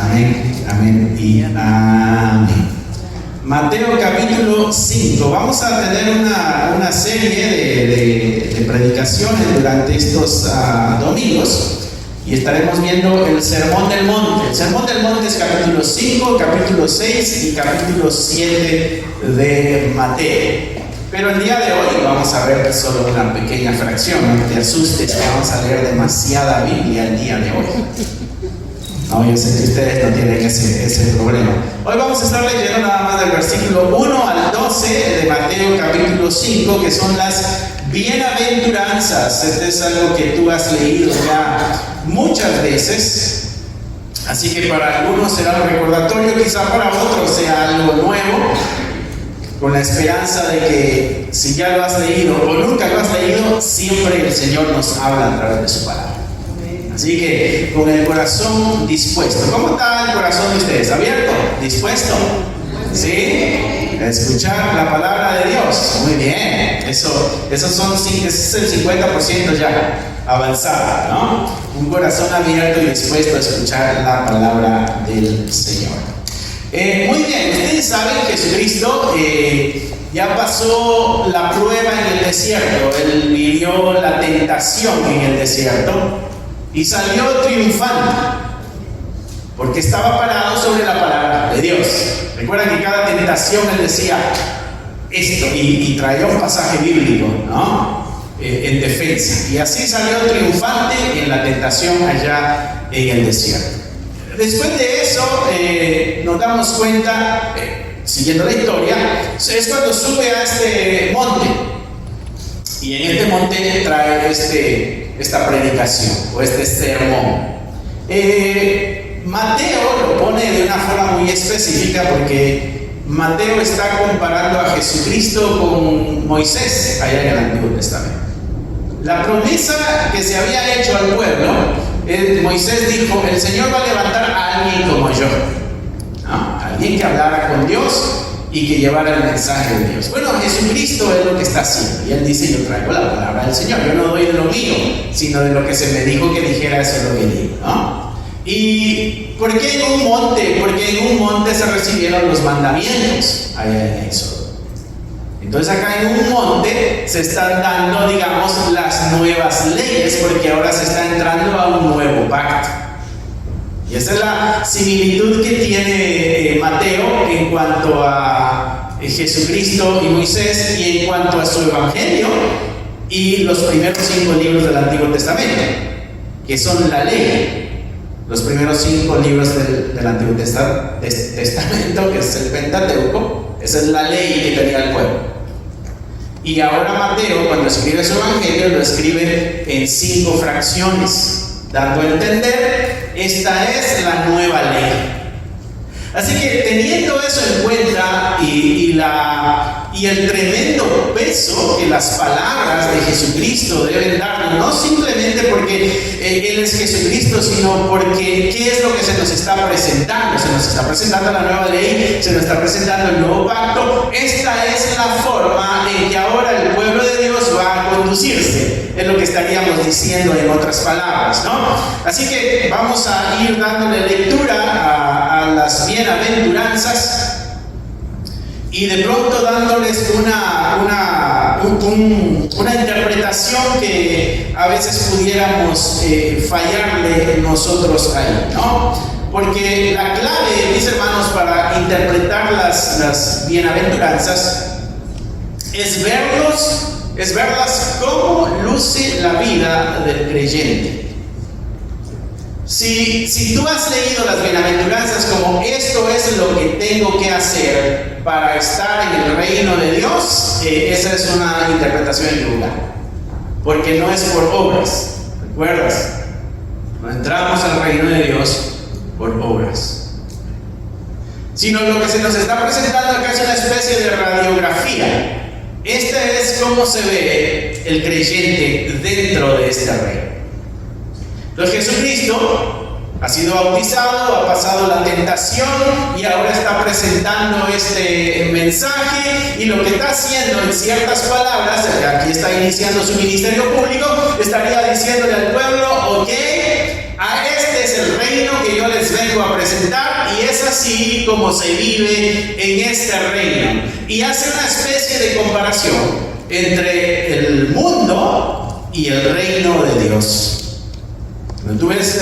Amén, amén y amén. Mateo capítulo 5. Vamos a tener una serie de predicaciones durante estos domingos y estaremos viendo el Sermón del Monte. El Sermón del Monte es capítulo 5, capítulo 6 y capítulo 7 de Mateo. Pero el día de hoy vamos a ver solo una pequeña fracción. No te asustes, que vamos a leer demasiada Biblia el día de hoy. No, yo sé que ustedes no tienen ese problema. Hoy vamos a estar leyendo nada más del versículo 1 al 12 de Mateo capítulo 5, que son las bienaventuranzas. Este es algo que tú has leído ya muchas veces. Así que para algunos será un recordatorio, quizá para otros sea algo nuevo, con la esperanza de que si ya lo has leído o nunca lo has leído, siempre el Señor nos habla a través de su palabra. Así que con el corazón dispuesto. ¿Cómo está el corazón de ustedes? ¿Abierto? ¿Dispuesto? ¿Sí? A escuchar la palabra de Dios. Muy bien. Ese es el 50% ya avanzado, ¿no? Un corazón abierto y dispuesto a escuchar la palabra del Señor. Muy bien. Ustedes saben que Jesucristo ya pasó la prueba en el desierto. Él vivió la tentación en el desierto y salió triunfante, porque estaba parado sobre la palabra de Dios. Recuerdan que cada tentación él decía esto y traía un pasaje bíblico, ¿no? En defensa. Y así salió triunfante en la tentación allá en el desierto. Después de eso nos damos cuenta, siguiendo la historia, es cuando sube a este monte. Y en este monte trae esta predicación o este sermón. Mateo lo pone de una forma muy específica, porque Mateo está comparando a Jesucristo con Moisés allá en el Antiguo Testamento. La promesa que se había hecho al pueblo, Moisés dijo: el Señor va a levantar a alguien como yo, ¿no? Alguien que hablara con Dios y que llevara el mensaje de Dios. Bueno, Jesucristo es lo que está haciendo. Y él dice: yo traigo la palabra del Señor. Yo no doy de lo mío, sino de lo que se me dijo que dijera, eso es lo que digo, ¿no? ¿Y por qué en un monte? Porque en un monte se recibieron los mandamientos allá en Éxodo. Entonces acá en un monte se están dando, digamos, las nuevas leyes, porque ahora se está entrando a un nuevo pacto. Y esa es la similitud que tiene Mateo en cuanto a Jesucristo y Moisés, y en cuanto a su evangelio y los primeros 5 libros del Antiguo Testamento, que son la ley. Los primeros 5 libros del Antiguo Testamento, que es el Pentateuco, esa es la ley que tenía el pueblo. Y ahora Mateo, cuando escribe su evangelio, lo escribe en 5 fracciones, dando a entender: esta es la nueva ley. Así que teniendo eso en cuenta y el tremendo peso que las palabras de Jesucristo deben dar, no simplemente porque Él es Jesucristo, sino porque ¿qué es lo que se nos está presentando? Se nos está presentando la nueva ley, se nos está presentando el nuevo pacto. Esta es la forma en que ahora el pueblo de Dios va a conducirse, es lo que estaríamos diciendo en otras palabras, ¿no? Así que vamos a ir dándole lectura a las bienaventuranzas, y de pronto dándoles una interpretación que a veces pudiéramos fallarle nosotros ahí, ¿no? Porque la clave, mis hermanos, para interpretar las bienaventuranzas es verlas cómo luce la vida del creyente. Si tú has leído las bienaventuranzas como esto es lo que tengo que hacer para estar en el reino de Dios, esa es una interpretación equivocada, porque no es por obras. ¿Recuerdas? No entramos al reino de Dios por obras, sino lo que se nos está presentando acá es una especie de radiografía. Esta es cómo se ve el creyente dentro de este reino. Entonces Jesucristo ha sido bautizado, ha pasado la tentación y ahora está presentando este mensaje, y lo que está haciendo en ciertas palabras, aquí está iniciando su ministerio público, estaría diciéndole al pueblo: ok, a este es el reino que yo les vengo a presentar y es así como se vive en este reino. Y hace una especie de comparación entre el mundo y el reino de Dios. Cuando tú ves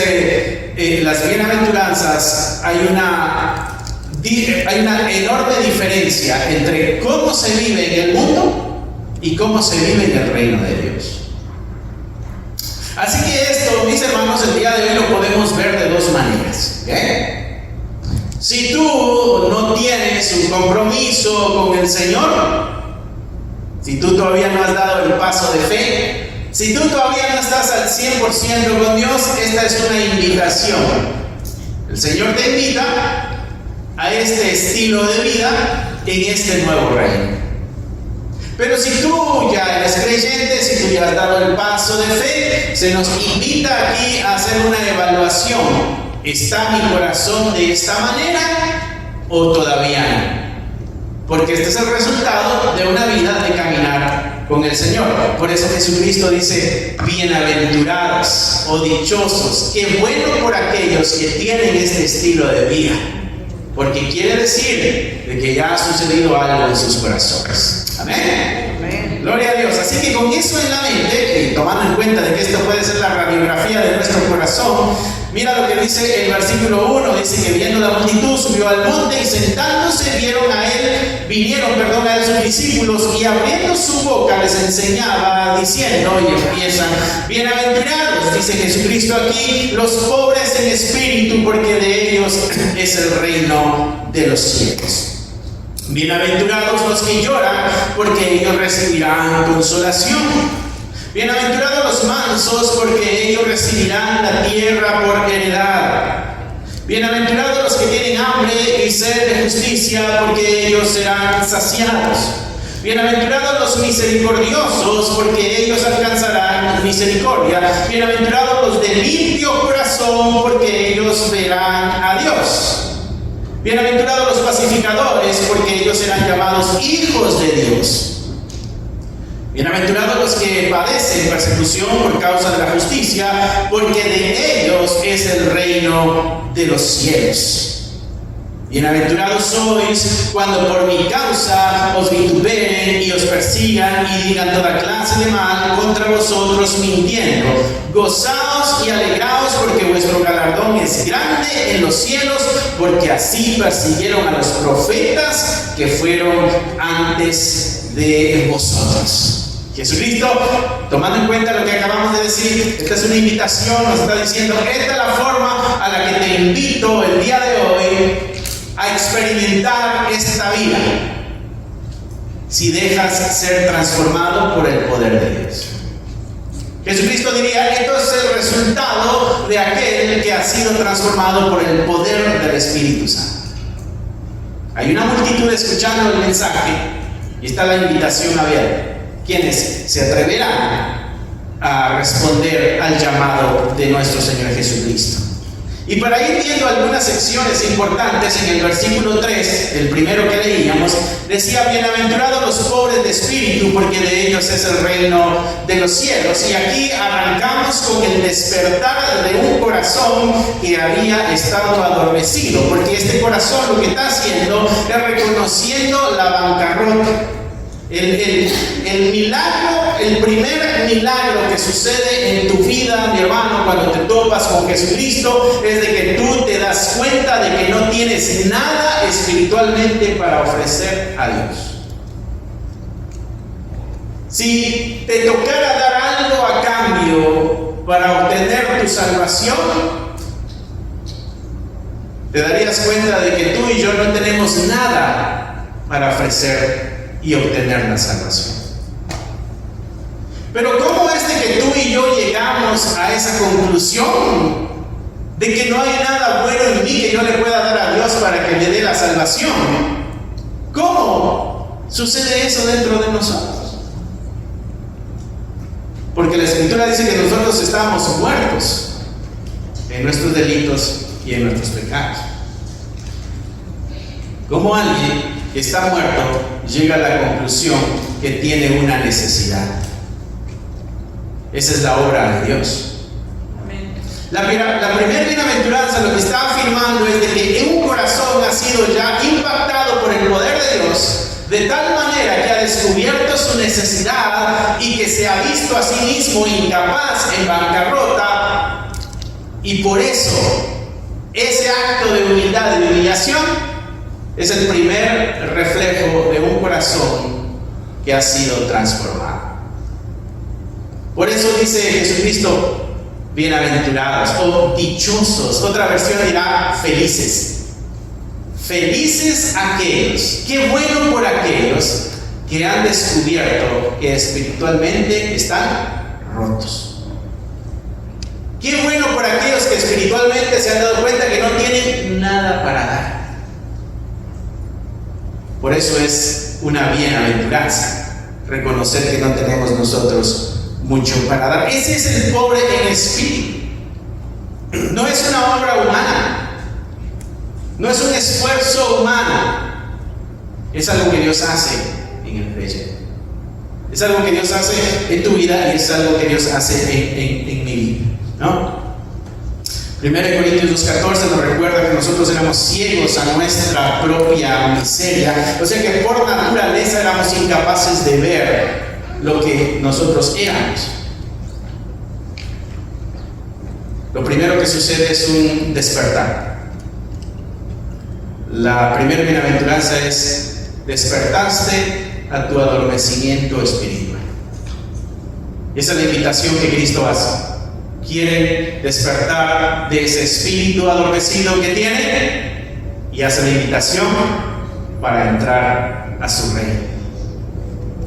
las bienaventuranzas, hay una enorme diferencia entre cómo se vive en el mundo y cómo se vive en el reino de Dios. Así que esto, mis hermanos, el día de hoy lo podemos ver de dos maneras. Si tú no tienes un compromiso con el Señor, si tú todavía no has dado el paso de fe, si tú todavía no estás al 100% con Dios, esta es una invitación. El Señor te invita a este estilo de vida en este nuevo reino. Pero si tú ya eres creyente, si tú ya has dado el paso de fe, se nos invita aquí a hacer una evaluación. ¿Está mi corazón de esta manera o todavía no? Porque este es el resultado de una vida de caminar con el Señor. Por eso Jesucristo dice: bienaventurados o dichosos, qué bueno por aquellos que tienen este estilo de vida. Porque quiere decir de que ya ha sucedido algo en sus corazones. Amén. Amén. Gloria a Dios. Así que con eso en la mente, tomando en cuenta de que esto puede ser la radiografía de nuestro corazón, mira lo que dice el versículo 1. Dice que viendo la multitud subió al monte y sentándose vinieron a él sus discípulos, y abriendo su boca les enseñaba diciendo, y empiezan: bienaventurados, dice Jesucristo aquí, los pobres en espíritu, porque de ellos es el reino de los cielos. Bienaventurados los que lloran, porque ellos recibirán consolación. Bienaventurados los mansos, porque ellos recibirán la tierra por heredad. Bienaventurados los que tienen hambre y sed de justicia, porque ellos serán saciados. Bienaventurados los misericordiosos, porque ellos alcanzarán misericordia. Bienaventurados los de limpio corazón, porque ellos verán a Dios. Bienaventurados los pacificadores, porque ellos serán llamados hijos de Dios. Bienaventurados los que padecen persecución por causa de la justicia, porque de ellos es el reino de los cielos. Bienaventurados sois cuando por mi causa os vituperen y os persigan y digan toda clase de mal contra vosotros mintiendo. Gozaos y alegraos, porque vuestro galardón es grande en los cielos, porque así persiguieron a los profetas que fueron antes de vosotros. Jesucristo, tomando en cuenta lo que acabamos de decir, esta es una invitación, nos está diciendo: esta es la forma a la que te invito el día de hoy a experimentar esta vida, si dejas ser transformado por el poder de Dios. Jesucristo diría: esto es el resultado de aquel que ha sido transformado por el poder del Espíritu Santo. Hay una multitud escuchando el mensaje y está la invitación abierta. ¿Quiénes se atreverán a responder al llamado de nuestro Señor Jesucristo? Y para ir viendo algunas secciones importantes, en el versículo 3, el primero que leíamos, decía: bienaventurados los pobres de espíritu, porque de ellos es el reino de los cielos. Y aquí arrancamos con el despertar de un corazón que había estado adormecido, porque este corazón lo que está haciendo es reconociendo la bancarrota. El milagro, el primer milagro que sucede en tu vida, mi hermano, cuando te topas con Jesucristo, es de que tú te das cuenta de que no tienes nada espiritualmente para ofrecer a Dios. Si te tocara dar algo a cambio para obtener tu salvación, te darías cuenta de que tú y yo no tenemos nada para ofrecer y obtener la salvación. Pero ¿cómo es de que tú y yo llegamos a esa conclusión de que no hay nada bueno en mí que yo le pueda dar a Dios para que me dé la salvación? ¿Cómo sucede eso dentro de nosotros? Porque la Escritura dice que nosotros estábamos muertos en nuestros delitos y en nuestros pecados. ¿Cómo alguien que está muerto llega a la conclusión que tiene una necesidad? Esa es la obra de Dios. Amén. La primera bienaventuranza lo que está afirmando es de que un corazón ha sido ya impactado por el poder de Dios, de tal manera que ha descubierto su necesidad y que se ha visto a sí mismo incapaz, en bancarrota, y por eso ese acto de humildad y de humillación es el primer reflejo de un corazón que ha sido transformado. Por eso dice Jesucristo, bienaventurados o dichosos. Otra versión dirá felices. Felices aquellos, qué bueno por aquellos que han descubierto que espiritualmente están rotos. Qué bueno por aquellos que espiritualmente se han dado cuenta que no tienen nada para dar. Por eso es una bienaventuranza reconocer que no tenemos nosotros mucho para dar. Ese es el pobre en espíritu. No es una obra humana, no es un esfuerzo humano, es algo que Dios hace en el creyente. Es algo que Dios hace en tu vida y es algo que Dios hace en mi vida, ¿no? 1 Corintios 2:14 nos recuerda que nosotros éramos ciegos a nuestra propia miseria, o sea que por naturaleza éramos incapaces de ver lo que nosotros éramos. Lo primero que sucede es un despertar. La primera bienaventuranza es: despertaste a tu adormecimiento espiritual. Esa es la invitación que Cristo hace. Quiere despertar de ese espíritu adormecido que tiene y hace la invitación para entrar a su reino.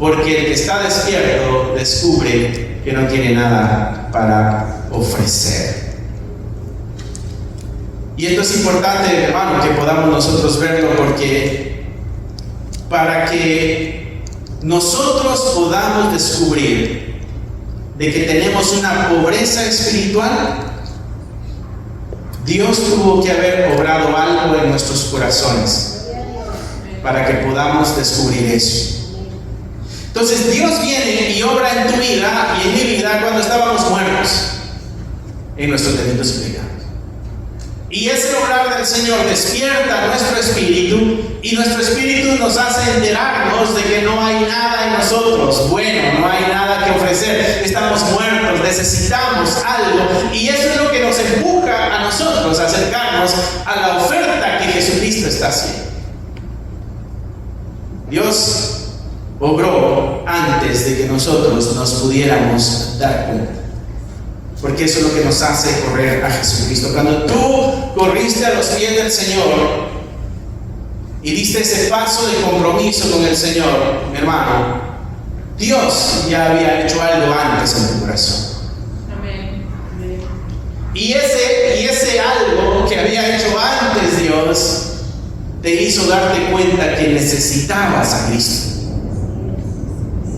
Porque el que está despierto descubre que no tiene nada para ofrecer. Y esto es importante, hermano, que podamos nosotros verlo, porque para que nosotros podamos descubrir de que tenemos una pobreza espiritual, Dios tuvo que haber obrado algo en nuestros corazones para que podamos descubrir eso. Entonces Dios viene y obra en tu vida y en mi vida cuando estábamos muertos en nuestros delitos y pecados. Y ese obrar del Señor despierta nuestro espíritu, y nuestro espíritu nos hace enterarnos de que no hay nada en nosotros bueno, no hay nada que ofrecer, estamos muertos, necesitamos algo, y eso es lo que nos empuja a nosotros a acercarnos a la oferta que Jesucristo está haciendo. Dios obró antes de que nosotros nos pudiéramos dar cuenta, porque eso es lo que nos hace correr a Jesucristo. Cuando tú corriste a los pies del Señor y diste ese paso de compromiso con el Señor, mi hermano, Dios ya había hecho algo antes en tu corazón. Amén. Y ese algo que había hecho antes Dios te hizo darte cuenta que necesitabas a Cristo.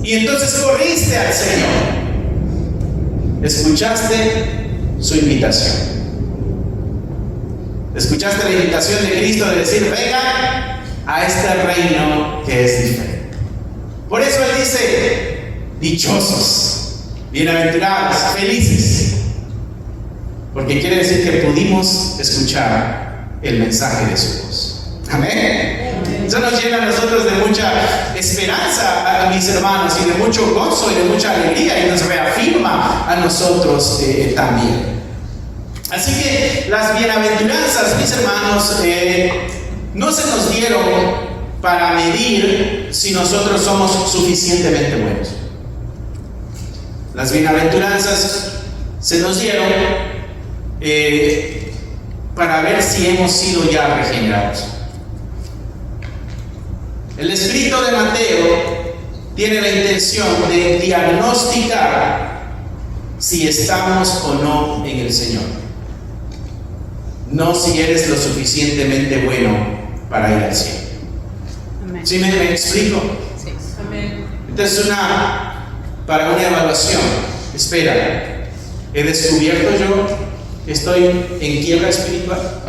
Y entonces corriste al Señor. Escuchaste su invitación. Escuchaste la invitación de Cristo de decir: vengan a este reino que es diferente. Por eso Él dice: dichosos, bienaventurados, felices. Porque quiere decir que pudimos escuchar el mensaje de su voz. Amén. Eso nos llena a nosotros de mucha esperanza, a mis hermanos, y de mucho gozo y de mucha alegría, y nos reafirma a nosotros también. Así que las bienaventuranzas, mis hermanos, no se nos dieron para medir si nosotros somos suficientemente buenos. Las bienaventuranzas se nos dieron para ver si hemos sido ya regenerados. El escrito de Mateo tiene la intención de diagnosticar si estamos o no en el Señor, no si eres lo suficientemente bueno para ir al cielo. Amén. ¿Sí me explico? Sí. Amén. Entonces, para una evaluación, espera, ¿he descubierto yo que estoy en quiebra espiritual?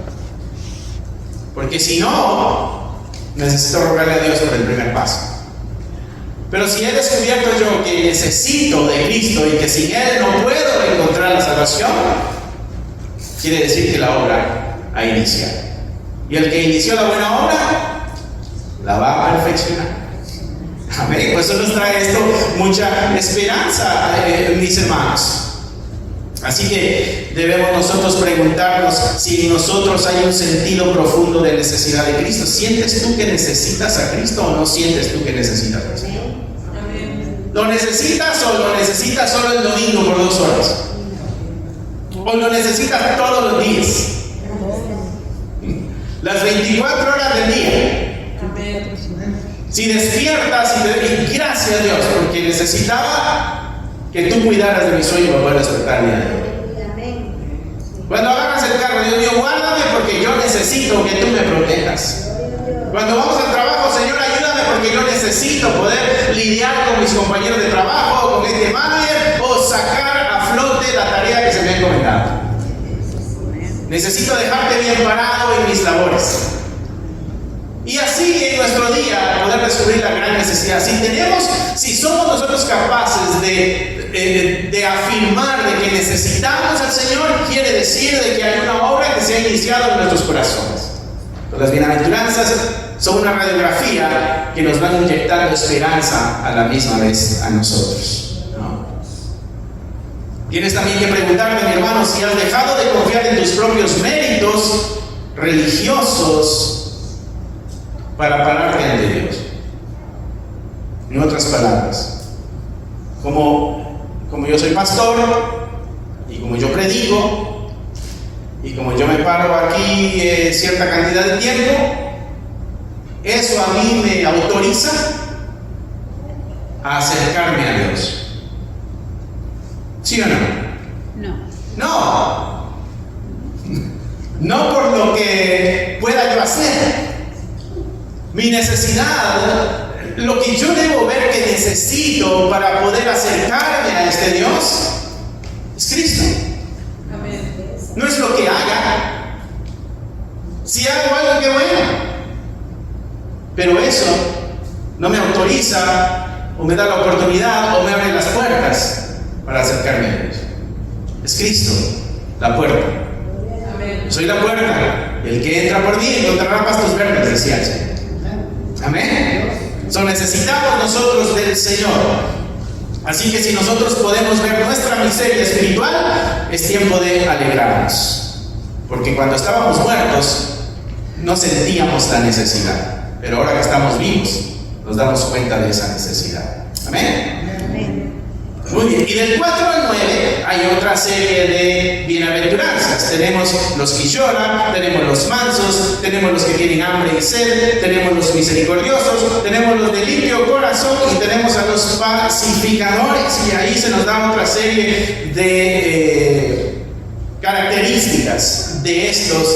Porque si no, necesito rogarle a Dios por el primer paso. Pero si he descubierto yo que necesito de Cristo y que sin Él no puedo encontrar la salvación, quiere decir que la obra ha iniciado. Y el que inició la buena obra, la va a perfeccionar. Amén. Pues eso nos trae esto mucha esperanza, mis hermanos. Así que debemos nosotros preguntarnos si en nosotros hay un sentido profundo de necesidad de Cristo. ¿Sientes tú que necesitas a Cristo o no sientes tú que necesitas a Cristo? Amén. ¿Lo necesitas o lo necesitas solo el domingo por 2 horas? ¿O lo necesitas todos los días? Las 24 horas del día. Amén. Si despiertas y te dices, gracias a Dios, porque necesitaba que tú cuidaras de mi sueño para poder despertar el día de hoy. Cuando agarras el carro, Dios mío, guárdame porque yo necesito que tú me protejas. Cuando vamos al trabajo, Señor, ayúdame porque yo necesito poder lidiar con mis compañeros de trabajo, con este manager, o sacar a flote la tarea que se me ha encomendado. Necesito dejarte bien parado en mis labores. Y así en nuestro día poder descubrir la gran necesidad. Si somos nosotros capaces de afirmar de que necesitamos al Señor, quiere decir de que hay una obra que se ha iniciado en nuestros corazones. Las bienaventuranzas son una radiografía que nos van inyectando esperanza a la misma vez a nosotros, ¿no? Tienes también que preguntarte, mi hermano, si has dejado de confiar en tus propios méritos religiosos para pararte ante Dios. En otras palabras, como yo soy pastor y como yo predico y como yo me paro aquí cierta cantidad de tiempo, eso a mí me autoriza a acercarme a Dios. ¿Sí o no? No. No por lo que pueda yo hacer. Mi necesidad, lo que yo debo ver que necesito para poder acercarme a este Dios, es Cristo. Amén. No es lo que haga. Si hago algo, qué bueno. Pero eso no me autoriza, o me da la oportunidad, o me abre las puertas para acercarme a Dios. Es Cristo, la puerta. Amén. Yo soy la puerta. El que entra por mí encontrará pastos verdes, decía el Señor. Amén. Necesitamos nosotros del Señor. Así que si nosotros podemos ver nuestra miseria espiritual, es tiempo de alegrarnos. Porque cuando estábamos muertos, no sentíamos la necesidad. Pero ahora que estamos vivos, nos damos cuenta de esa necesidad. Amén. Muy bien, y del 4 al 9 hay otra serie de bienaventuranzas. Tenemos los que lloran, tenemos los mansos, tenemos los que tienen hambre y sed, tenemos los misericordiosos, tenemos los de limpio corazón y tenemos a los pacificadores. Y ahí se nos da otra serie de características de estos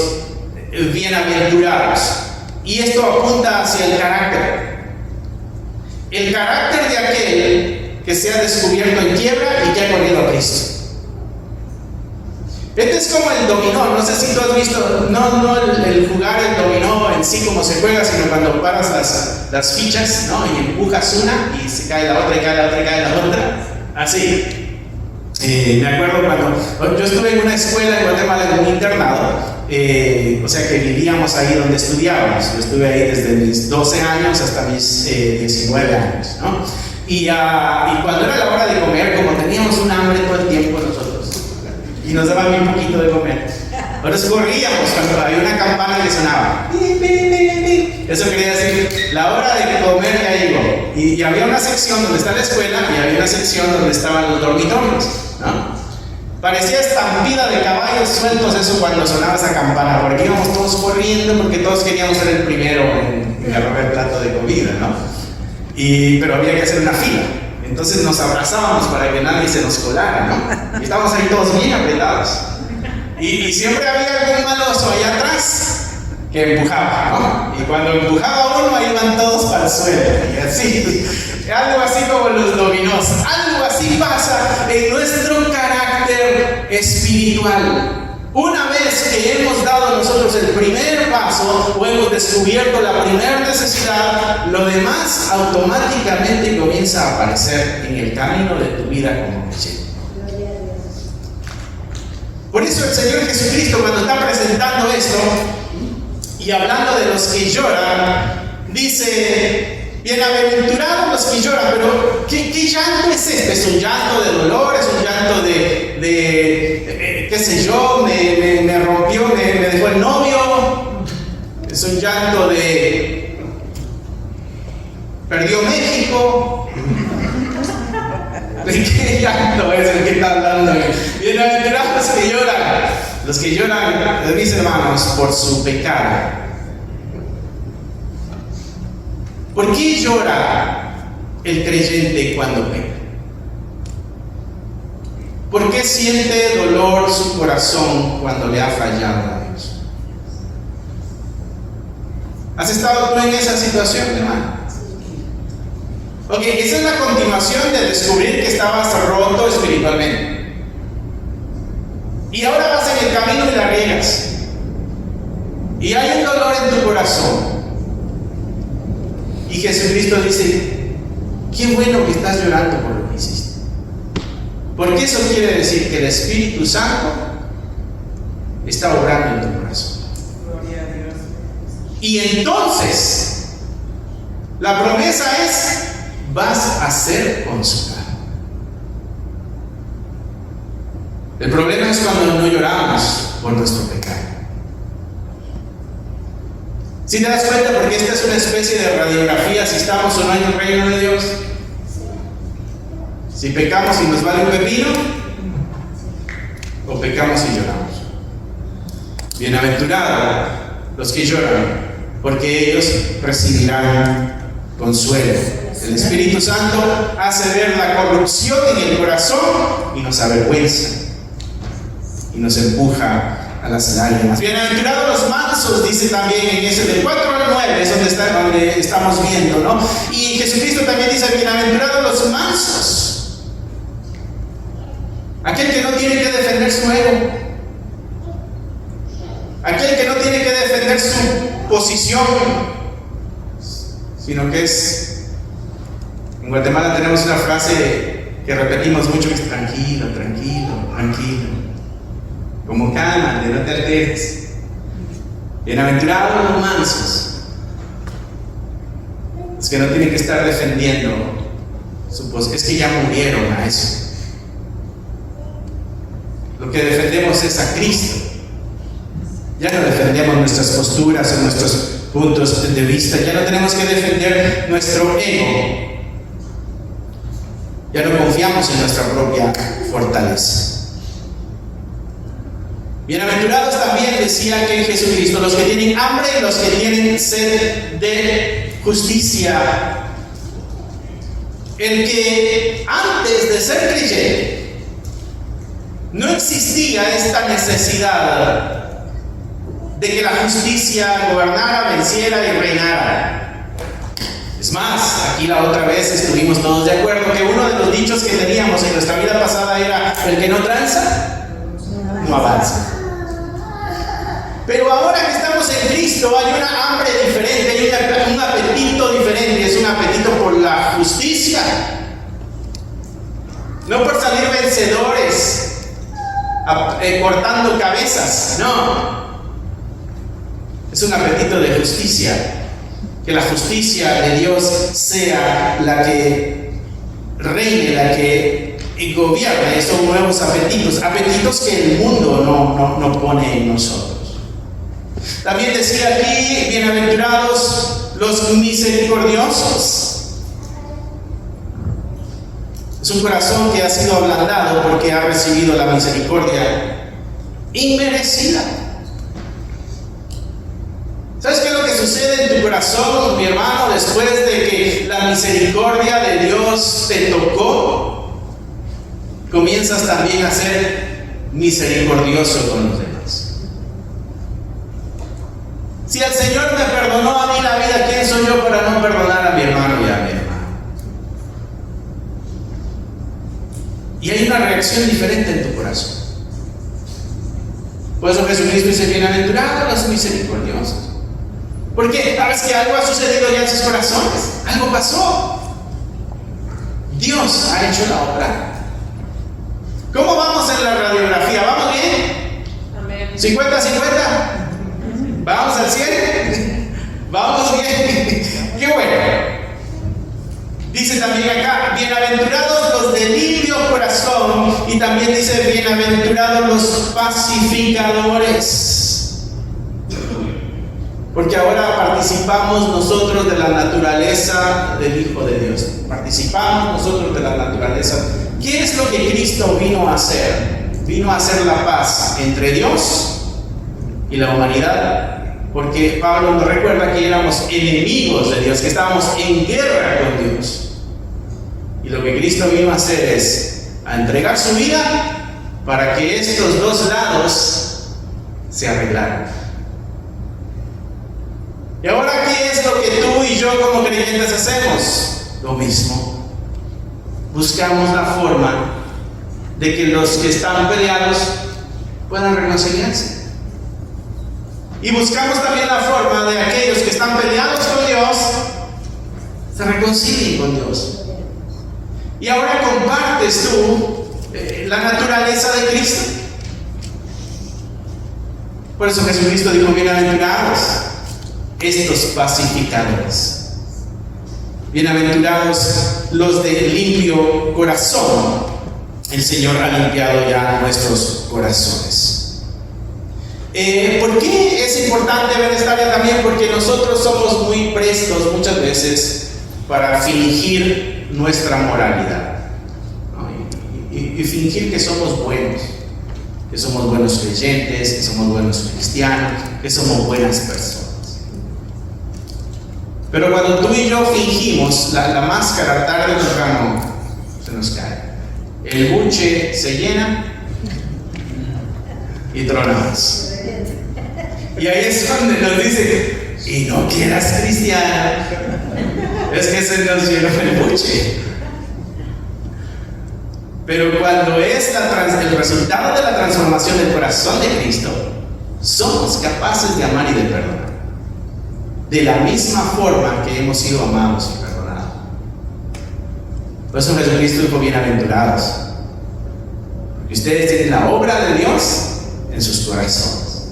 bienaventurados. Y esto apunta hacia el carácter. El carácter de aquel que se ha descubierto en quiebra y que ha corrido a Cristo. Este es como el dominó. No sé si tú has visto, no el jugar el dominó en sí como se juega, sino cuando paras las fichas, ¿no? Y empujas una y se cae la otra y cae la otra y cae la otra. Así. Me acuerdo cuando yo estuve en una escuela en Guatemala, en un internado, o sea que vivíamos ahí donde estudiábamos. Yo estuve ahí desde mis 12 años hasta mis 19 años, ¿no? Y cuando era la hora de comer, como teníamos un hambre todo el tiempo nosotros, y nos daban un poquito de comer, nosotros corríamos cuando había una campana que sonaba. Eso quería decir, la hora de comer ya llegó. Y había una sección donde está la escuela y había una sección donde estaban los dormitorios, ¿no? Parecía estampida de caballos sueltos eso cuando sonaba esa campana, porque íbamos todos corriendo porque todos queríamos ser el primero en agarrar el plato de comida, ¿no? Pero había que hacer una fila. Entonces nos abrazábamos para que nadie se nos colara, ¿no? Y estábamos ahí todos bien apretados. Y siempre había algún maloso allá atrás que empujaba, ¿no? Y cuando empujaba uno, ahí iban todos para el suelo. Y así, algo así como los dominós. Algo así pasa en nuestro carácter espiritual. Una vez que hemos dado nosotros el primer paso o hemos descubierto la primera necesidad, lo demás automáticamente comienza a aparecer en el camino de tu vida como creyente. Por eso el Señor Jesucristo, cuando está presentando esto y hablando de los que lloran, dice: bienaventurados los que lloran. Pero ¿qué llanto es este? ¿Es un llanto de dolor? ¿Es un llanto de qué sé yo, me rompió, me dejó el novio? ¿Es un llanto de perdió México? ¿De qué llanto es el que está hablando? Bienaventurados los que lloran, mis hermanos, por su pecado. ¿Por qué llora el creyente cuando peca? ¿Por qué siente dolor su corazón cuando le ha fallado a Dios? ¿Has estado tú en esa situación, hermano? Ok, esa es la continuación de descubrir que estabas roto espiritualmente. Y ahora vas en el camino y la riegas. Y hay un dolor en tu corazón. Y Jesucristo dice: qué bueno que estás llorando por lo que hiciste. Porque eso quiere decir que el Espíritu Santo está obrando en tu corazón. Gloria a Dios. Y entonces, la promesa es: vas a ser consolado. El problema es cuando no lloramos por nuestro pecado. Si te das cuenta, porque esta es una especie de radiografía si estamos o no en el reino de Dios. Si pecamos y nos vale un pepino, o pecamos y lloramos. Bienaventurados los que lloran, porque ellos recibirán consuelo. El Espíritu Santo hace ver la corrupción en el corazón y nos avergüenza y nos empuja a las lágrimas. Bienaventurados los mansos, dice también en ese del 4 al 9, es donde estamos viendo, ¿no? Y Jesucristo también dice: bienaventurados los mansos, aquel que no tiene que defender su ego, aquel que no tiene que defender su posición, sino que es... En Guatemala tenemos una frase que repetimos mucho, que es: tranquilo, tranquilo, tranquilo. Como cálmate, no te alteres. Bienaventurados los mansos, es que no tienen que estar defendiendo su posición. Es que ya murieron a eso. Lo que defendemos es a Cristo. Ya no defendemos nuestras posturas o nuestros puntos de vista. Ya no tenemos que defender nuestro ego. Ya no confiamos en nuestra propia fortaleza. Bienaventurados también, decía que Jesucristo, los que tienen hambre y los que tienen sed de justicia. El que antes de ser creyente no existía esta necesidad de que la justicia gobernara, venciera y reinara. Es más, aquí la otra vez estuvimos todos de acuerdo que uno de los dichos que teníamos en nuestra vida pasada era: el que no tranza, no avanza. Pero ahora que estamos en Cristo hay una hambre diferente, hay un apetito diferente. Es un apetito por la justicia, no por salir vencedores cortando cabezas, no. Es un apetito de justicia, que la justicia de Dios sea la que reine, la que gobierne. Son nuevos apetitos que el mundo no pone en nosotros. También decía aquí: bienaventurados los misericordiosos. Es un corazón que ha sido ablandado porque ha recibido la misericordia inmerecida. ¿Sabes qué es lo que sucede en tu corazón, mi hermano, después de que la misericordia de Dios te tocó? Comienzas también a ser misericordioso con los demás. Si el Señor me perdonó a mí la vida, ¿quién soy yo para no perdonar a mi hermano y a mi hermana? Y hay una reacción diferente en tu corazón. Por eso Jesucristo dice: bienaventurados los misericordiosos. Porque sabes que algo ha sucedido ya en sus corazones. Algo pasó. Dios ha hecho la obra. ¿Cómo vamos en la radiografía? ¿Vamos bien? ¿50-50? ¿Vamos al 100? ¿Vamos bien? ¡Qué bueno! Dice también acá, bienaventurados los de limpio corazón, y también dice, bienaventurados los pacificadores. Porque ahora participamos nosotros de la naturaleza del Hijo de Dios. Participamos nosotros de la naturaleza. ¿Qué es lo que Cristo vino a hacer? Vino a hacer la paz entre Dios y la humanidad. Porque Pablo nos recuerda que éramos enemigos de Dios, que estábamos en guerra con Dios. Y lo que Cristo vino a hacer es a entregar su vida para que estos dos lados se arreglaran. Y ahora, ¿qué es lo que tú y yo como creyentes hacemos? Lo mismo. Buscamos la forma de que los que están peleados puedan reconciliarse. Y buscamos también la forma de aquellos que están peleados con Dios se reconcilien con Dios. Y ahora compartes tú la naturaleza de Cristo. Por eso Jesucristo dijo, bienaventurados estos pacificadores. Bienaventurados los de limpio corazón. El Señor ha limpiado ya nuestros corazones. ¿Por qué es importante ver esta área también? Porque nosotros somos muy prestos muchas veces para fingir nuestra moralidad, ¿no? y fingir que somos buenos creyentes, que somos buenos cristianos, que somos buenas personas. Pero cuando tú y yo fingimos, la máscara tarde o temprano se nos cae. El buche se llena y tronamos. Y ahí es donde nos dice, y no quieras cristiano, es que se nos llenó el buche. Pero cuando es el resultado de la transformación del corazón de Cristo, somos capaces de amar y de perdonar de la misma forma que hemos sido amados y perdonados. Por eso Jesucristo dijo, bienaventurados, porque ustedes tienen la obra de Dios en sus corazones.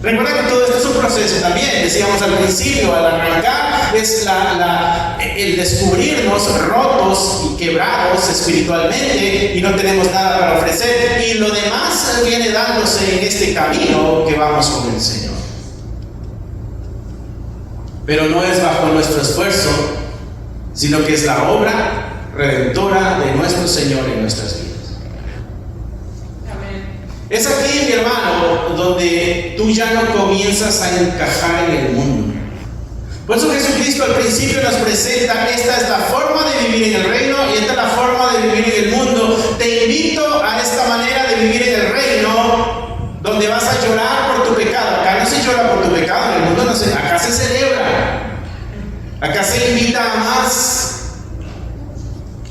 Recuerda que todo esto es un proceso también. Decíamos al principio, al arrancar, es el descubrirnos rotos y quebrados espiritualmente y no tenemos nada para ofrecer, y lo demás viene dándose en este camino que vamos con el Señor. Pero no es bajo nuestro esfuerzo, sino que es la obra redentora de nuestro Señor en nuestras vidas. Es aquí, mi hermano, donde tú ya no comienzas a encajar en el mundo. Por eso Jesucristo al principio nos presenta, esta es la forma de vivir en el reino y esta es la forma de vivir en el mundo. Te invito a esta manera de vivir en el reino, donde vas a llorar por tu pecado. Acá no se llora por tu pecado, en el mundo no se, acá se celebra. Acá se invita a más.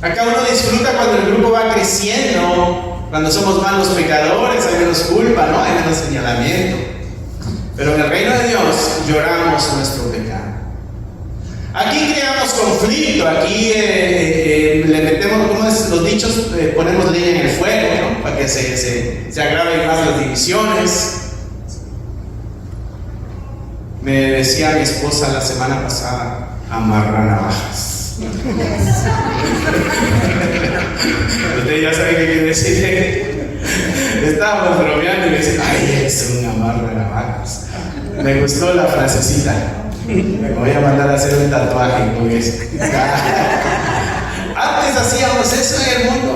Acá uno disfruta cuando el grupo va creciendo. Cuando somos malos pecadores hay menos culpa, ¿no? Hay menos señalamiento. Pero en el reino de Dios lloramos nuestro pecado. Aquí creamos conflicto, aquí le metemos, como los dichos, ponemos leña en el fuego, ¿no? Para que se agraven más las divisiones. Me decía mi esposa la semana pasada, amarra navajas. Usted ya sabe qué quiere decir. Estábamos bromeando y me dice, ay, es un amarre de navajas. Me gustó la frasecita. Me voy a mandar a hacer un tatuaje con eso. Antes hacíamos eso en el mundo,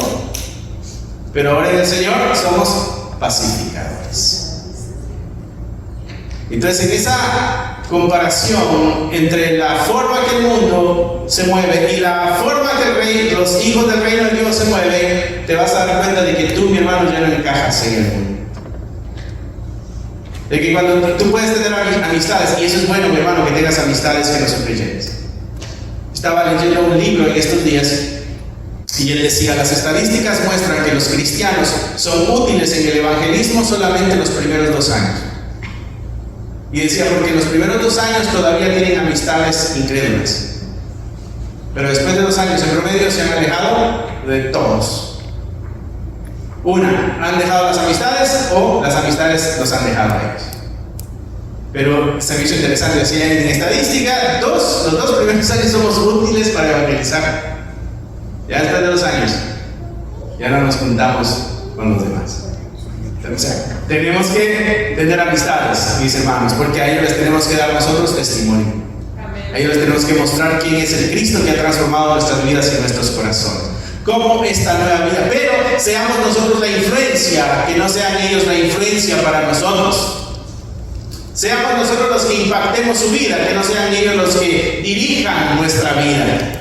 pero ahora en el Señor somos pacificadores. Entonces, en esa comparación entre la forma que el mundo se mueve y la forma que los hijos del reino de Dios se mueven, te vas a dar cuenta de que tú, mi hermano, ya no encajas en el mundo. De que cuando tú puedes tener amistades, y eso es bueno, mi hermano, que tengas amistades que no son creyentes. Estaba leyendo un libro en estos días y él decía, las estadísticas muestran que los cristianos son útiles en el evangelismo solamente los primeros 2 años. Y decía, porque en los primeros 2 años todavía tienen amistades incrédulas, pero después de 2 años en promedio se han alejado de todos. Una, han dejado las amistades o las amistades los han dejado a ellos. Pero se me hizo interesante, decía en estadística, los dos primeros años somos útiles para evangelizar. Ya después de 2 años, ya no nos juntamos con los demás. O sea, tenemos que tener amistades, mis hermanos, porque a ellos les tenemos que dar nosotros testimonio. A ellos les tenemos que mostrar quién es el Cristo que ha transformado nuestras vidas y nuestros corazones. Cómo esta nueva vida. Pero seamos nosotros la influencia, que no sean ellos la influencia para nosotros. Seamos nosotros los que impactemos su vida, que no sean ellos los que dirijan nuestra vida.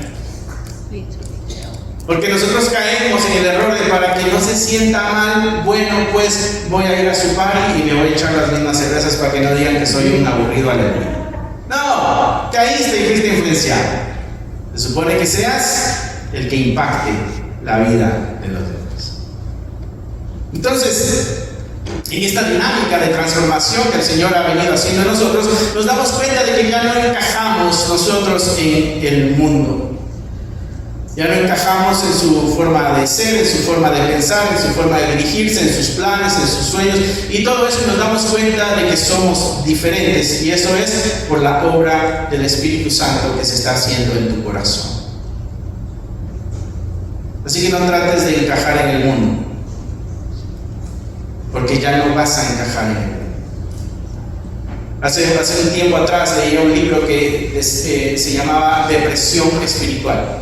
Porque nosotros caemos en el error de para que no se sienta mal, bueno, pues voy a ir a su party y me voy a echar las mismas cervezas para que no digan que soy un aburrido aleluya. No, caíste y fuiste influenciado. Se supone que seas el que impacte la vida de los demás. Entonces, en esta dinámica de transformación que el Señor ha venido haciendo en nosotros, nos damos cuenta de que ya no encajamos nosotros en el mundo. Ya no encajamos en su forma de ser, en su forma de pensar, en su forma de dirigirse, en sus planes, en sus sueños. Y todo eso nos damos cuenta de que somos diferentes. Y eso es por la obra del Espíritu Santo que se está haciendo en tu corazón. Así que no trates de encajar en el mundo, porque ya no vas a encajar en el mundo. Hace un tiempo atrás leí un libro que se llamaba Depresión Espiritual.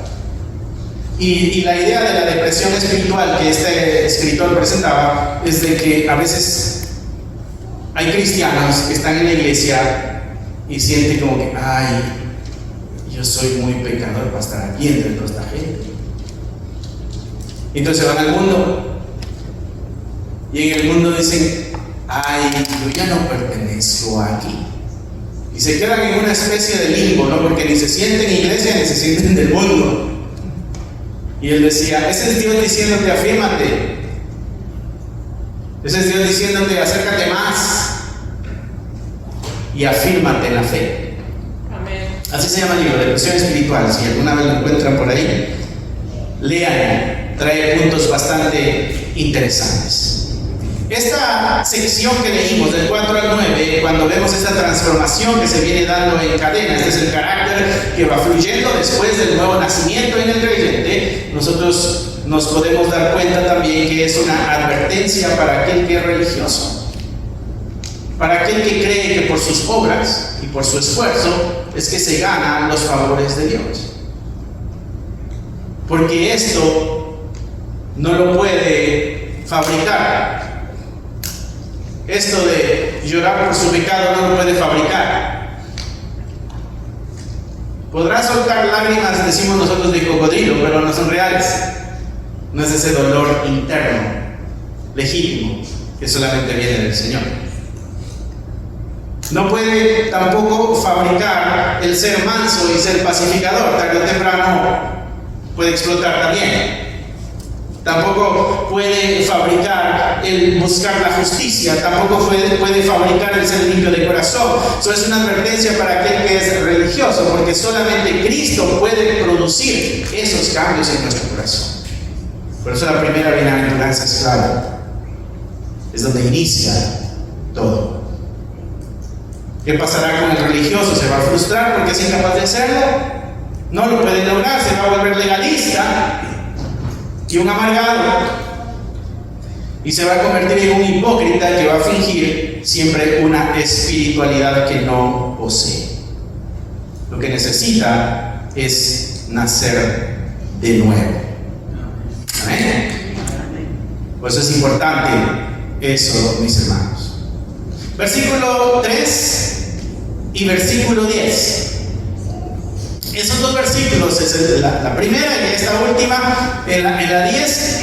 Y la idea de la depresión espiritual que este escritor presentaba es de que a veces hay cristianos que están en la iglesia y sienten como que, ay, yo soy muy pecador para estar aquí entre toda esta gente. Entonces van al mundo y en el mundo dicen, ay, yo ya no pertenezco aquí. Y se quedan en una especie de limbo, ¿no? Porque ni se sienten iglesia ni se sienten del mundo. Y él decía, ese es Dios diciéndote, afírmate. Ese es Dios diciéndote, acércate más y afírmate en la fe. Amén. Así se llama el libro, Depresión Espiritual. Si alguna vez lo encuentran por ahí, léanlo. Trae puntos bastante interesantes. Esta sección que leímos del 4 al 9, cuando vemos esta transformación que se viene dando en cadena, este es el carácter que va fluyendo después del nuevo nacimiento en el creyente, nosotros nos podemos dar cuenta también que es una advertencia para aquel que es religioso, para aquel que cree que por sus obras y por su esfuerzo es que se ganan los favores de Dios. Porque esto no lo puede fabricar. Esto de llorar por su pecado no lo puede fabricar. Podrá soltar lágrimas, decimos nosotros, de cocodrilo, pero no son reales. No es ese dolor interno, legítimo, que solamente viene del Señor. No puede tampoco fabricar el ser manso y ser pacificador. Tarde o temprano puede explotar también. Tampoco puede fabricar el buscar la justicia, tampoco puede fabricar el ser limpio de corazón. Eso es una advertencia para aquel que es religioso, porque solamente Cristo puede producir esos cambios en nuestro corazón. Por eso la primera bienaventuranza es clara, es donde inicia todo. ¿Qué pasará con el religioso? ¿Se va a frustrar porque es incapaz de hacerlo? No lo puede lograr, se va a volver legalista y un amargado, y se va a convertir en un hipócrita que va a fingir siempre una espiritualidad que no posee. Lo que necesita es nacer de nuevo. Amén. Por eso es importante eso, mis hermanos. Versículo 3 y versículo 10. Esos dos versículos, es la primera y esta última, en la 10,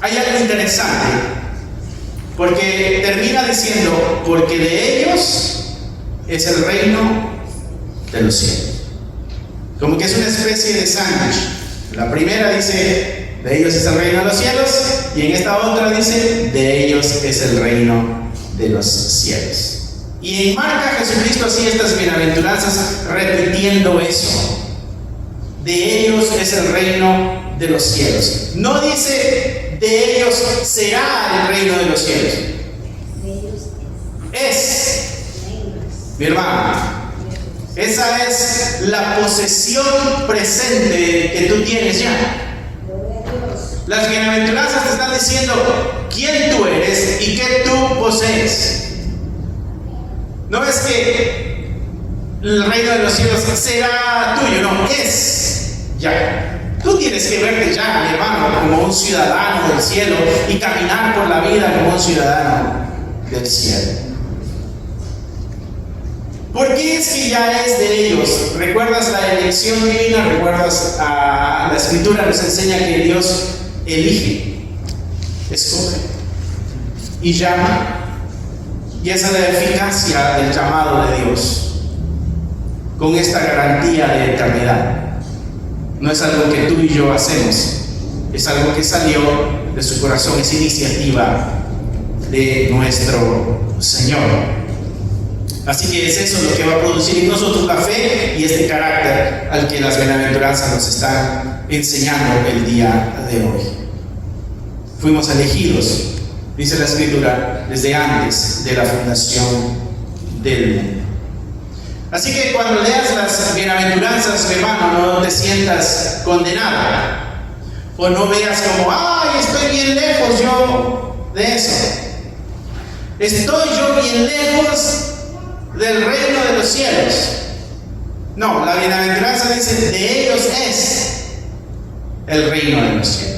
hay algo interesante, porque termina diciendo, porque de ellos es el reino de los cielos. Como que es una especie de sándwich. La primera dice, de ellos es el reino de los cielos, y en esta otra dice, de ellos es el reino de los cielos. Y enmarca Jesucristo así estas bienaventuranzas repitiendo eso. De ellos es el reino de los cielos. No dice de ellos será el reino de los cielos. Es, mi hermano, esa es la posesión presente que tú tienes ya. Las bienaventuranzas te están diciendo quién tú eres y qué tú posees. No es que el reino de los cielos será tuyo, no, es ya. Tú tienes que verte ya, mi hermano, como un ciudadano del cielo y caminar por la vida como un ciudadano del cielo. ¿Por qué es que ya es de ellos? ¿Recuerdas la elección divina? ¿Recuerdas la escritura nos enseña que Dios elige, escoge y llama? Y esa es la eficacia del llamado de Dios, con esta garantía de eternidad. No es algo que tú y yo hacemos, es algo que salió de su corazón, es iniciativa de nuestro Señor. Así que es eso lo que va a producir en nosotros la fe y este carácter al que las bienaventuranzas nos están enseñando el día de hoy. Fuimos elegidos, dice la Escritura, desde antes de la fundación del mundo. Así que cuando leas las bienaventuranzas, hermano, no te sientas condenado o no veas como, ay, estoy bien lejos yo de eso. Estoy yo bien lejos del reino de los cielos. No, la bienaventuranza dice, de ellos es el reino de los cielos.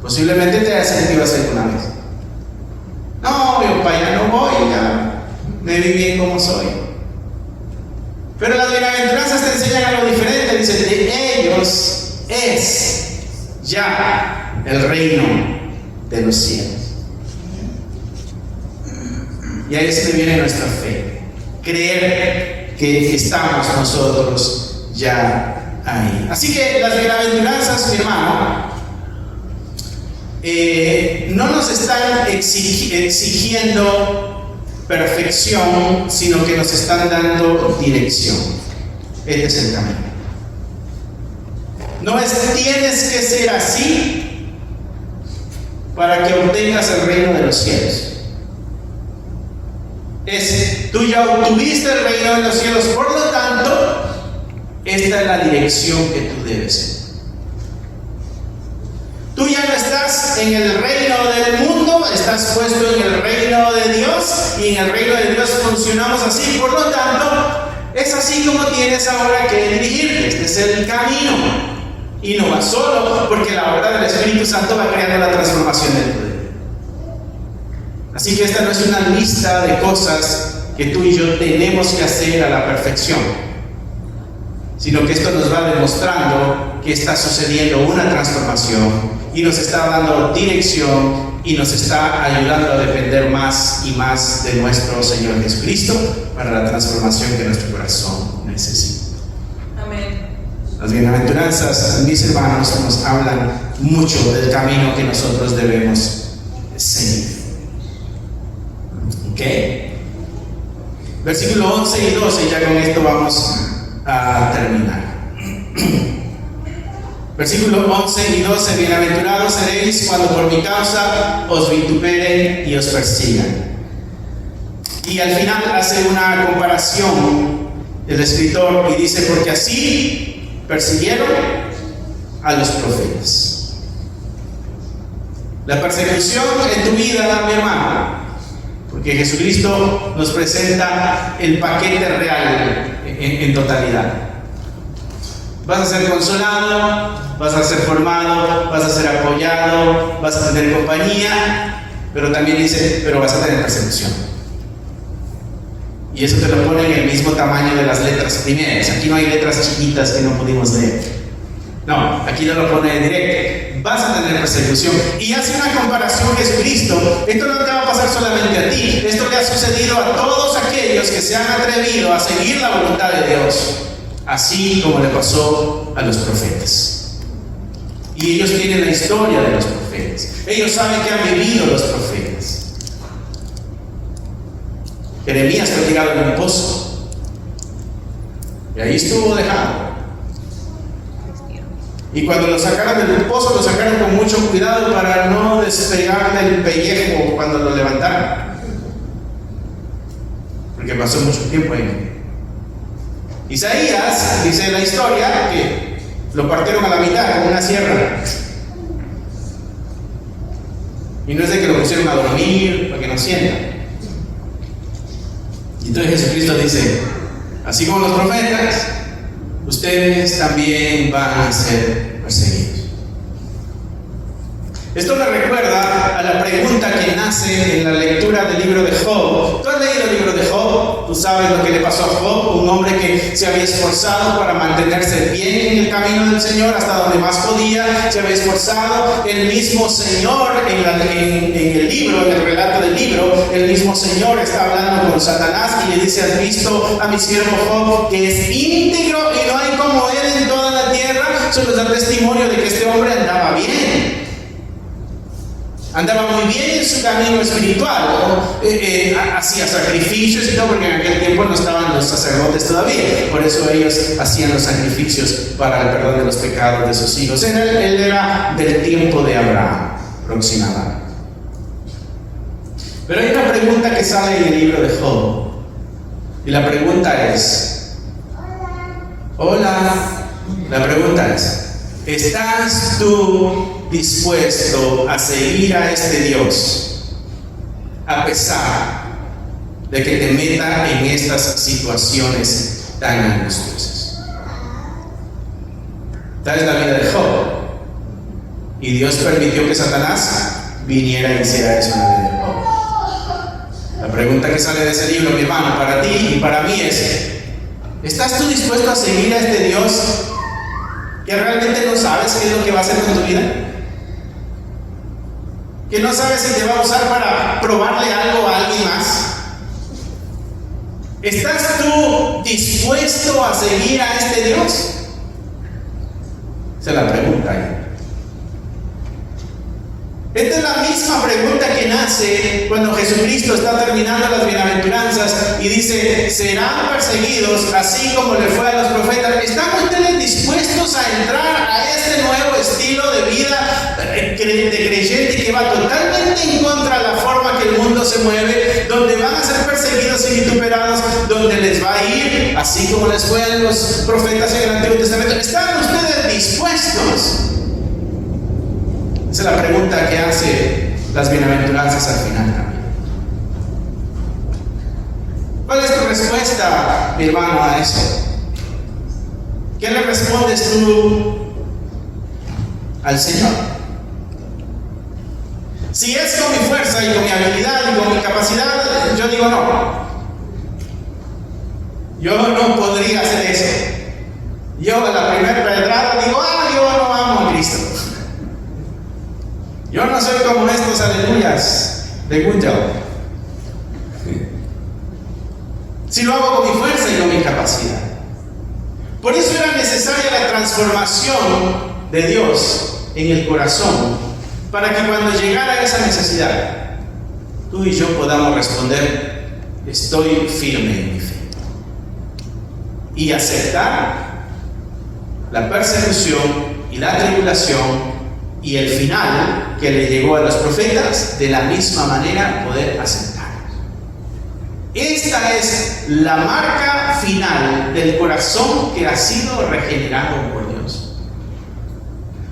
Posiblemente te haya sentido así alguna vez. No, yo para allá no voy, ya me vi bien como soy. Pero las bienaventuranzas te enseñan algo diferente. Dice, de ellos es ya el reino de los cielos. Y ahí es que viene nuestra fe. Creer que estamos nosotros ya ahí. Así que las bienaventuranzas, mi hermano, no nos están exigiendo perfección, sino que nos están dando dirección. Este es el camino. No es tienes que ser así para que obtengas el reino de los cielos. Es, tú ya obtuviste el reino de los cielos, por lo tanto, esta es la dirección que tú debes seguir. Tú ya no estás en el reino del mundo, estás puesto en el reino de Dios, y en el reino de Dios funcionamos así, por lo tanto, es así como tienes ahora que dirigirte. Este es el camino, y no vas solo, porque la obra del Espíritu Santo va creando la transformación del poder. Así que esta no es una lista de cosas que tú y yo tenemos que hacer a la perfección, sino que esto nos va demostrando que está sucediendo una transformación y nos está dando dirección y nos está ayudando a depender más y más de nuestro Señor Jesucristo para la transformación que nuestro corazón necesita. Amén. Las bienaventuranzas, mis hermanos, nos hablan mucho del camino que nosotros debemos seguir. ¿Ok? Versículo 11 y 12, ya con esto vamos a terminar. Versículo 11 y 12, bienaventurados seréis cuando por mi causa os vituperen y os persigan. Y al final hace una comparación el escritor y dice, porque así persiguieron a los profetas. La persecución en tu vida, mi hermano, porque Jesucristo nos presenta el paquete real en totalidad. Vas a ser consolado, vas a ser formado, vas a ser apoyado, vas a tener compañía, pero también dice, pero vas a tener persecución. Y eso te lo pone en el mismo tamaño de las letras primeras. Aquí no hay letras chiquitas que no pudimos leer. No, aquí no lo pone directo. Vas a tener persecución. Y hace una comparación Jesucristo. Esto no te va a pasar solamente a ti. Esto le ha sucedido a todos aquellos que se han atrevido a seguir la voluntad de Dios, así como le pasó a los profetas. Y ellos tienen la historia de los profetas. Ellos saben que han vivido los profetas. Jeremías fue tirado en un pozo y ahí estuvo dejado. Y cuando lo sacaron del pozo, lo sacaron con mucho cuidado para no despegar del pellejo cuando lo levantaron. Porque pasó mucho tiempo ahí. Isaías, dice la historia, que lo partieron a la mitad con una sierra. Y no es de que lo pusieron a dormir para que no sienta. Y entonces Jesucristo dice, así como los profetas, ustedes también van a ser perseguidos. Esto me recuerda a la pregunta que nace en la lectura del libro de Job. ¿Tú has leído el libro de Job? Tú sabes lo que le pasó a Job, un hombre que se había esforzado para mantenerse bien en el camino del Señor hasta donde más podía, se había esforzado. El mismo Señor, en el libro, en el relato del libro, el mismo Señor está hablando con Satanás y le dice, ¿has visto a mi siervo Job, que es íntegro y no hay como él en toda la tierra? Eso nos da testimonio de que este hombre andaba bien. Andaba muy bien en su camino espiritual, ¿no? Hacía sacrificios y todo, porque en aquel tiempo no estaban los sacerdotes todavía. Por eso ellos hacían los sacrificios para el perdón de los pecados de sus hijos. Él era del tiempo de Abraham, aproximadamente. Pero hay una pregunta que sale en el libro de Job. Y la pregunta es, hola, la pregunta es, ¿estás tú dispuesto a seguir a este Dios a pesar de que te meta en estas situaciones tan angustiosas? Tal es la vida de Job, y Dios permitió que Satanás viniera y hiciera eso en la vida de Job. La pregunta que sale de ese libro, mi hermano, para ti y para mí es, ¿estás tú dispuesto a seguir a este Dios que realmente no sabes qué es lo que va a hacer con tu vida? Que no sabes si te va a usar para probarle algo a alguien más. ¿Estás tú dispuesto a seguir a este Dios? Esa es la pregunta ahí. Esta es la misma pregunta que nace cuando Jesucristo está terminando las bienaventuranzas y dice, serán perseguidos así como le fue a los profetas. ¿Están ustedes dispuestos a entrar a este nuevo estilo de vida de creyente que va totalmente en contra de la forma que el mundo se mueve, donde van a ser perseguidos y vituperados, donde les va a ir así como les fue a los profetas en el Antiguo Testamento? ¿Están ustedes dispuestos? Esa es la pregunta que hace las bienaventuranzas al final. ¿Cuál es tu respuesta, mi hermano, a eso? ¿Qué le respondes tú al Señor? Si es con mi fuerza y con mi habilidad y con mi capacidad, yo digo no. Yo no podría hacer eso. Yo a la primera pedrada digo, yo no amo a Cristo. Yo no soy como estos aleluyas de Good Job. Si lo hago con mi fuerza y con mi capacidad. Por eso era necesaria la transformación de Dios en el corazón, para que cuando llegara esa necesidad, tú y yo podamos responder, estoy firme en mi fe. Y aceptar la persecución y la tribulación y el final que le llegó a los profetas, de la misma manera poder aceptar. Esta es la marca final del corazón que ha sido regenerado por Dios.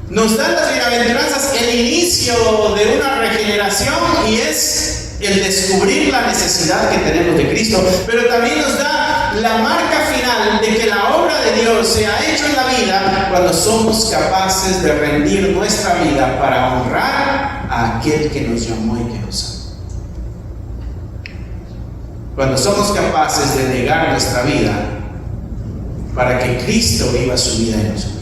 Nos dan las bienaventuranzas el inicio de una regeneración, y es el descubrir la necesidad que tenemos de Cristo, pero también nos da la marca final de que la obra de Dios se ha hecho en la vida cuando somos capaces de rendir nuestra vida para honrar a aquel que nos llamó y que nos amó. Cuando somos capaces de negar nuestra vida para que Cristo viva su vida en nosotros.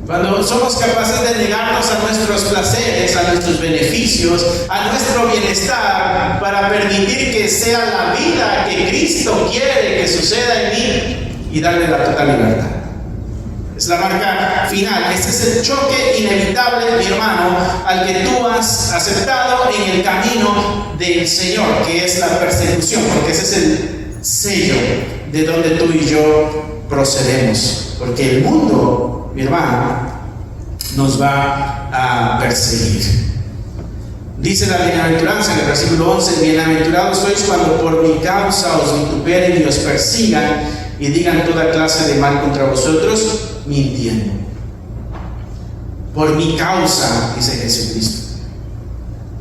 Cuando somos capaces de negarnos a nuestros placeres, a nuestros beneficios, a nuestro bienestar, para permitir que sea la vida que Cristo quiere que suceda en mí y darle la total libertad. Es la marca final. Este es el choque inevitable, mi hermano, al que tú has aceptado en el camino del Señor, que es la persecución, porque ese es sello de donde tú y yo procedemos, porque el mundo, mi hermano, nos va a perseguir. Dice la bienaventuranza en el versículo 11: bienaventurados sois cuando por mi causa os vituperen y os persigan y digan toda clase de mal contra vosotros, mintiendo. Por mi causa, dice Jesucristo.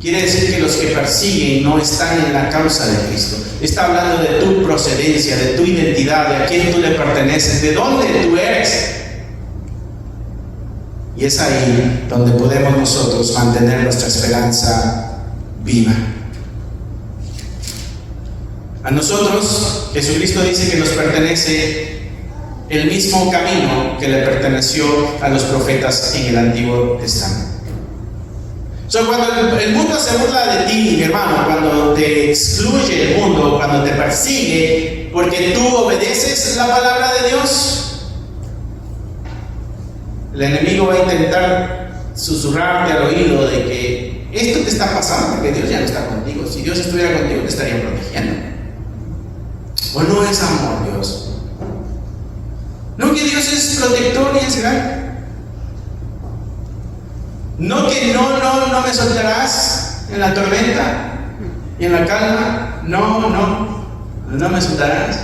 Quiere decir que los que persiguen no están en la causa de Cristo. Está hablando de tu procedencia, de tu identidad, de a quién tú le perteneces, de dónde tú eres. Y es ahí donde podemos nosotros mantener nuestra esperanza viva. A nosotros, Jesucristo dice que nos pertenece el mismo camino que le perteneció a los profetas en el Antiguo Testamento. Cuando el mundo se burla de ti, mi hermano, cuando te excluye el mundo, cuando te persigue, porque tú obedeces la palabra de Dios, el enemigo va a intentar susurrarte al oído de que esto te está pasando porque Dios ya no está contigo. Si Dios estuviera contigo, te estaría protegiendo. ¿O no es amor Dios? ¿No que Dios es protector y es grande? ¿No que no me soltarás en la tormenta y en la calma? No me soltarás.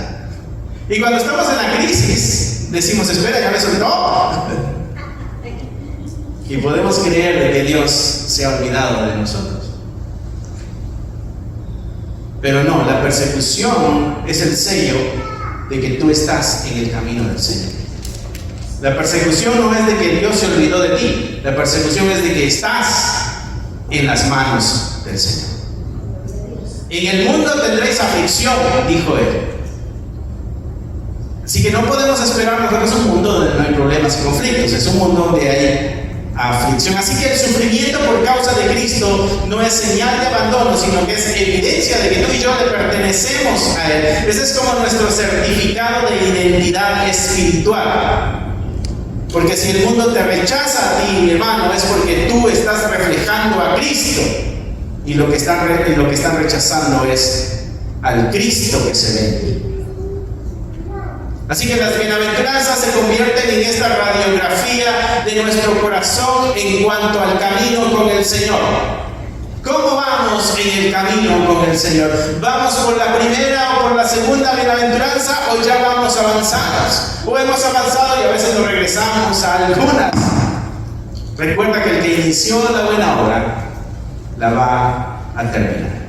Y cuando estamos en la crisis, decimos, espera, ya me soltó. Y podemos creer de que Dios se ha olvidado de nosotros. Pero no, la persecución es el sello de que tú estás en el camino del Señor. La persecución no es de que Dios se olvidó de ti. La persecución es de que estás en las manos del Señor. En el mundo tendréis aflicción, dijo Él. Así que no podemos esperar, porque es un mundo donde no hay problemas y conflictos. Es un mundo donde hay aflicción. Así que el sufrimiento por causa de Cristo no es señal de abandono, sino que es evidencia de que tú y yo le pertenecemos a Él. Ese es como nuestro certificado de identidad espiritual. Porque si el mundo te rechaza a ti, mi hermano, es porque tú estás reflejando a Cristo. Y lo que están rechazando es al Cristo que se ve en ti. Así que las bienaventuranzas se convierten en esta radiografía de nuestro corazón en cuanto al camino con el Señor. ¿Cómo vamos en el camino con el Señor? ¿Vamos por la primera o por la segunda bienaventuranza o ya vamos avanzados? O hemos avanzado y a veces nos regresamos a algunas. Recuerda que el que inició la buena obra la va a terminar.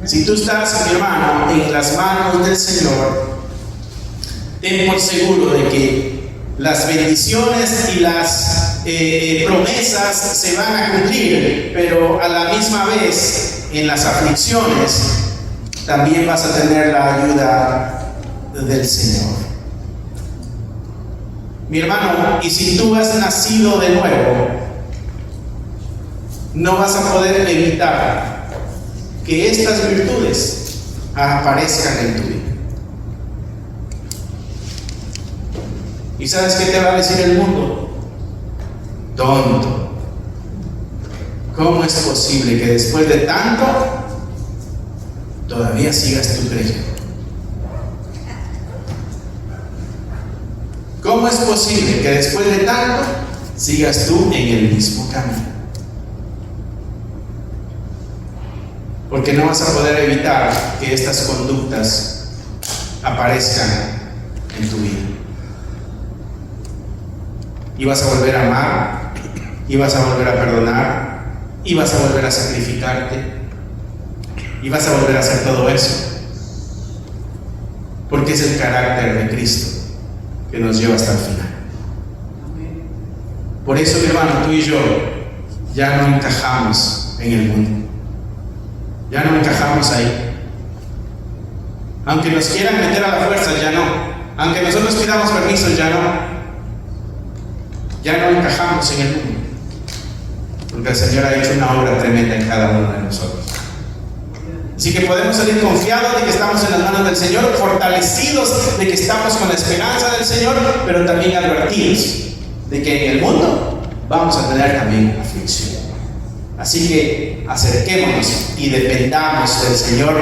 Si tú estás, mi hermano, en las manos del Señor, ten por seguro de que las bendiciones y las promesas se van a cumplir, pero a la misma vez en las aflicciones también vas a tener la ayuda del Señor. Mi hermano, y si tú has nacido de nuevo, no vas a poder evitar que estas virtudes aparezcan en tu vida. ¿Y sabes qué te va a decir el mundo? Tonto. ¿Cómo es posible que después de tanto todavía sigas tú creyendo? ¿Cómo es posible que después de tanto sigas tú en el mismo camino? Porque no vas a poder evitar que estas conductas aparezcan en tu vida. Y vas a volver a amar, y vas a volver a perdonar, y vas a volver a sacrificarte, y vas a volver a hacer todo eso. Porque es el carácter de Cristo que nos lleva hasta el final. Por eso, mi hermano, tú y yo ya no encajamos en el mundo. Ya no encajamos ahí. Aunque nos quieran meter a la fuerza, ya no. Aunque nosotros pidamos permiso, ya no. Ya no encajamos en el mundo, porque el Señor ha hecho una obra tremenda en cada uno de nosotros. Así que podemos salir confiados de que estamos en las manos del Señor, fortalecidos de que estamos con la esperanza del Señor, pero también advertidos de que en el mundo vamos a tener también aflicción. Así que acerquémonos y dependamos del Señor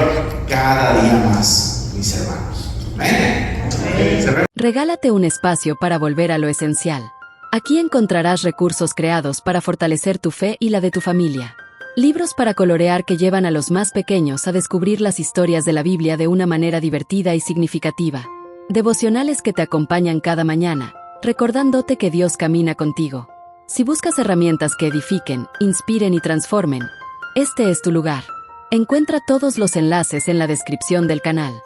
cada día más. mis hermanos. Amén. Regálate un espacio para volver a lo esencial. Aquí encontrarás recursos creados para fortalecer tu fe y la de tu familia. Libros para colorear que llevan a los más pequeños a descubrir las historias de la Biblia de una manera divertida y significativa. Devocionales que te acompañan cada mañana, recordándote que Dios camina contigo. Si buscas herramientas que edifiquen, inspiren y transformen, este es tu lugar. Encuentra todos los enlaces en la descripción del canal.